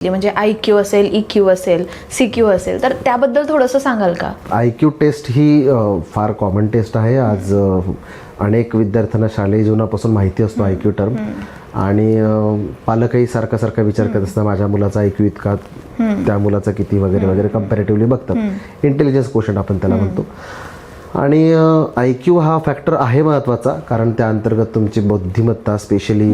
म्हणजे IQ असेल, EQ असेल, CQ असेल, तर त्याबद्दल थोडंसं सांगाल का? IQ टेस्ट ही फार कॉमन टेस्ट आहे. आज अनेक विद्यार्थ्यांना शालेय जीवनापासून माहिती असतो IQ टर्म. आणि पालकही सारखा विचार करत असतात माझ्या मुलाचा IQ इतका, त्या मुलाचा किती वगैरे वगैरे कम्पॅरेटिव्हली बघतात. इंटेलिजन्स क्वोशंट आपण त्याला म्हणतो. आणि IQ हा फॅक्टर आहे महत्त्वाचा, कारण त्या अंतर्गत तुमची बुद्धिमत्ता, स्पेशली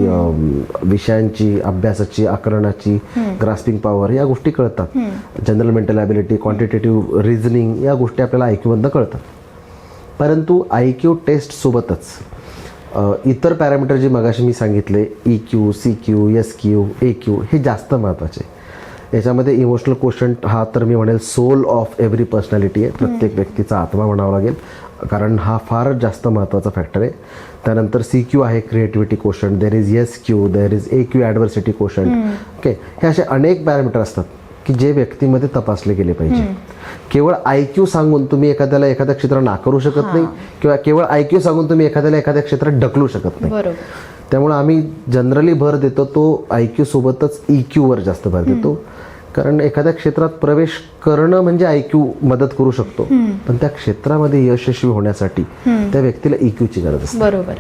विषयांची, अभ्यासाची, आकलनाची, ग्रास्पिंग पॉवर या गोष्टी कळतात. General mental ability, quantitative reasoning या गोष्टी आपल्याला IQ मधनं कळतात. परंतु IQ टेस्टसोबतच इतर पॅरामीटर जे मगाशी मी सांगितले, EQ, CQ, SQ, AQ हे जास्त महत्त्वाचे. याच्यामध्ये इमोशनल क्वोशंट हा तर मी म्हणेल सोल ऑफ एव्हरी पर्सनॅलिटी आहे, प्रत्येक व्यक्तीचा आत्मा म्हणावा लागेल, कारण हा फार जास्त महत्त्वाचा फॅक्टर आहे. त्यानंतर CQ आहे creativity quotient, there is SQ, there is AQ adversity quotient. Okay, हे असे अनेक पॅरामीटर असतात की जे व्यक्तीमध्ये तपासले गेले पाहिजे. केवळ IQ सांगून तुम्ही एखाद्याला एखाद्या क्षेत्रात नाकारू शकत नाही, किंवा केवळ IQ सांगून तुम्ही एखाद्याला एखाद्या क्षेत्रात ढकलू शकत नाही. त्यामुळे आम्ही जनरली भर देतो तो IQ सोबतच EQ वर जास्त भर देतो, कारण एखाद्या क्षेत्रात प्रवेश करणं म्हणजे IQ मदत करू शकतो, पण त्या क्षेत्रामध्ये यशस्वी होण्यासाठी त्या व्यक्तीला EQ ची गरज असते. बरोबर.